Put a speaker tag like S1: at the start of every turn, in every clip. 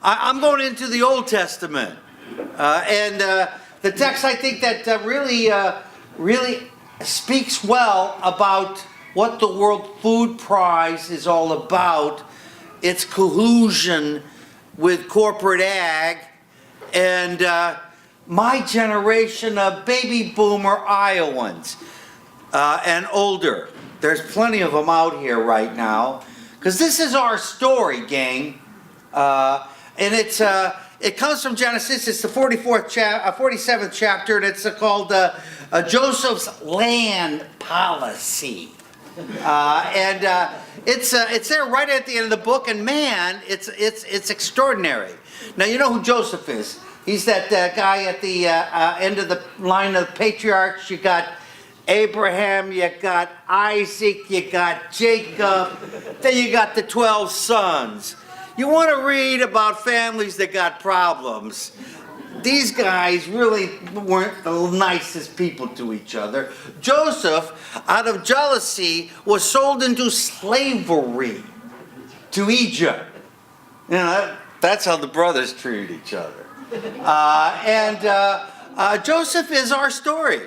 S1: I'm going into the Old Testament. The text I think that really speaks well about what the World Food Prize is all about. Its collusion with corporate ag and my generation of baby boomer Iowans and older. There's plenty of them out here right now. Because this is our story, gang. And it comes from Genesis. It's the 47th chapter, and it's called Joseph's Land Policy. It's there right at the end of the book, and man, it's extraordinary. Now you know who Joseph is. He's that guy at the end of the line of the patriarchs. You got Abraham, you got Isaac, you got Jacob, then you got the 12 sons. You want to read about families that got problems. These guys really weren't the nicest people to each other. Joseph, out of jealousy, was sold into slavery to Egypt. You know, that's how the brothers treated each other. Joseph is our story.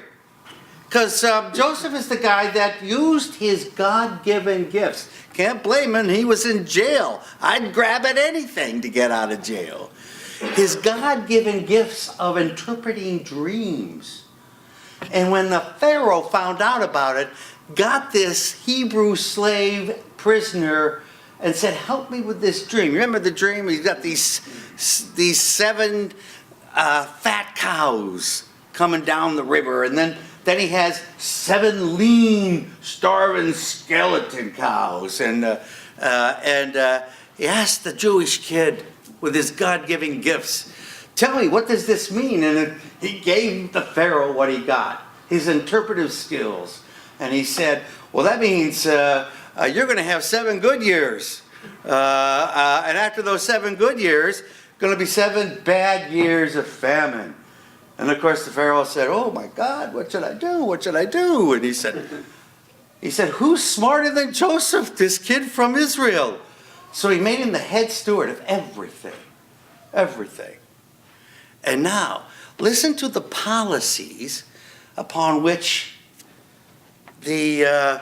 S1: Because Joseph is the guy that used his God-given gifts. Can't blame him. He was in jail. I'd grab at anything to get out of jail. His God-given gifts of interpreting dreams. And when the Pharaoh found out about it, got this Hebrew slave prisoner and said, help me with this dream. Remember the dream? He's got these 7 fat cows coming down the river, and then he has 7 lean, starving skeleton cows. And he asked the Jewish kid with his God-given gifts, tell me, what does this mean? And he gave the Pharaoh what he got, his interpretive skills. And he said, well, that means you're going to have 7 good years. And after those 7 good years, going to be 7 bad years of famine. And of course the Pharaoh said, oh my God, what should I do? What should I do? And he said, who's smarter than Joseph, this kid from Israel? So he made him the head steward of everything. Everything. And now, listen to the policies upon which the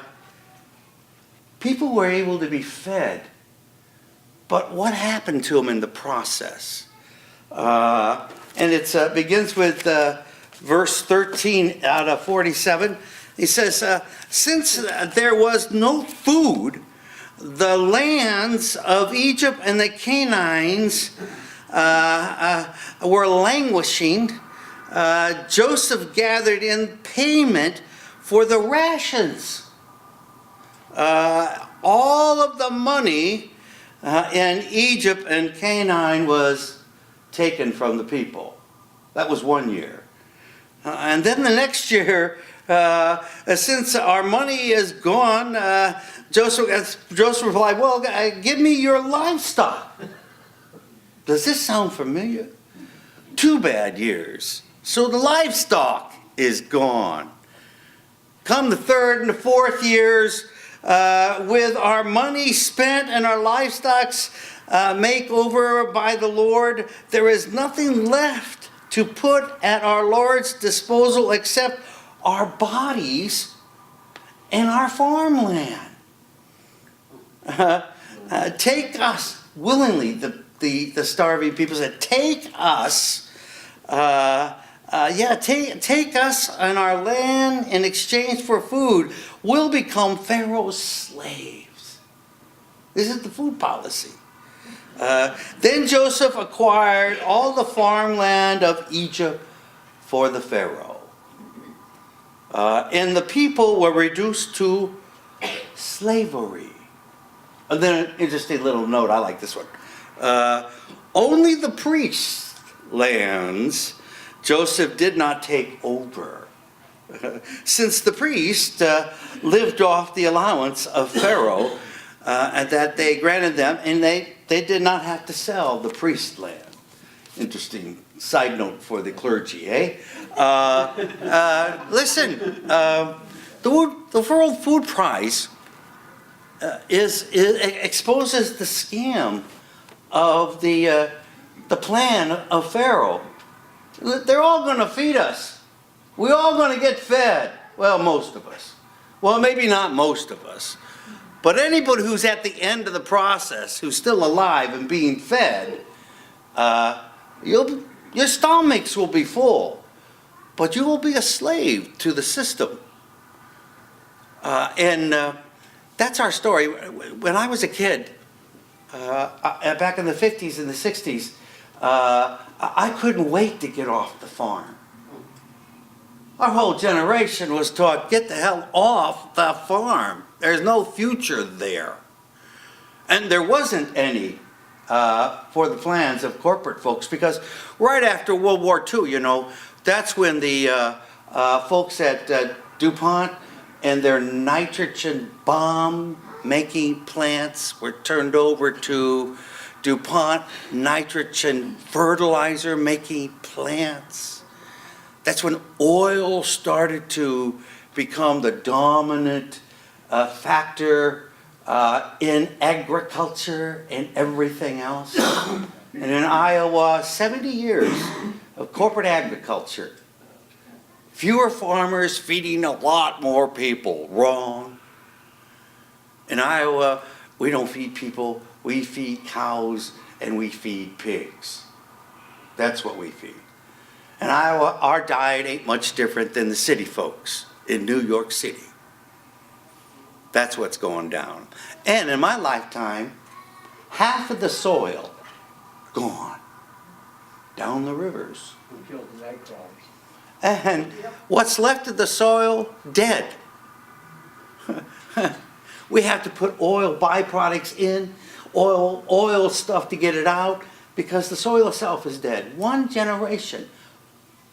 S1: people were able to be fed. But what happened to them in the process? And it begins with verse 13 out of 47. He says, since there was no food, the lands of Egypt and the Canaanites were languishing. Joseph gathered in payment for the rations. All of the money in Egypt and Canaan was taken from the people. That was 1 year. And then the next year, since our money is gone, Joseph replied, well, give me your livestock. Does this sound familiar? 2 bad years. So the livestock is gone. Come the 3rd and the 4th years, with our money spent and our livestock's make over by the Lord, there is nothing left to put at our Lord's disposal except our bodies and our farmland. Take us willingly, the starving people said, take us, take us and our land in exchange for food. We'll become Pharaoh's slaves. This is the food policy. Then Joseph acquired all the farmland of Egypt for the Pharaoh. And the people were reduced to slavery. And then an interesting little note, I like this one. Only the priests' lands Joseph did not take over, since the priest lived off the allowance of Pharaoh and that they granted them, and they did not have to sell the priest land. Interesting side note for the clergy, eh? Listen, the World Food Prize exposes the scam of the the plan of Pharaoh. They're all going to feed us. We're all going to get fed. Well, most of us. Well, maybe not most of us. But anybody who's at the end of the process, who's still alive and being fed, your stomachs will be full. But you will be a slave to the system. And that's our story. When I was a kid, back in the 50s and the 60s, I couldn't wait to get off the farm. Our whole generation was taught, get the hell off the farm. There's no future there. And there wasn't any for the plans of corporate folks, because right after World War II, you know, that's when the folks at DuPont and their nitrogen bomb making plants were turned over to DuPont nitrogen fertilizer making plants. That's when oil started to become the dominant factor in agriculture and everything else. And in Iowa, 70 years of corporate agriculture. Fewer farmers feeding a lot more people. Wrong. In Iowa, we don't feed people, we feed cows and we feed pigs. That's what we feed. In Iowa, our diet ain't much different than the city folks in New York City. That's what's going down. And in my lifetime, half of the soil gone down the rivers. And what's left of the soil, dead. We have to put oil byproducts in, oil stuff to get it out, because the soil itself is dead. One generation,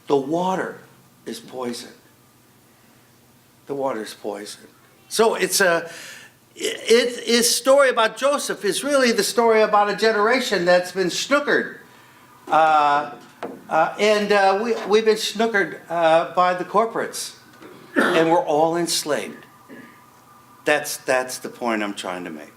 S1: the water is poison. The water is poison. So its story about Joseph is really the story about a generation that's been snookered. We've been snookered by the corporates. And we're all enslaved. That's the point I'm trying to make.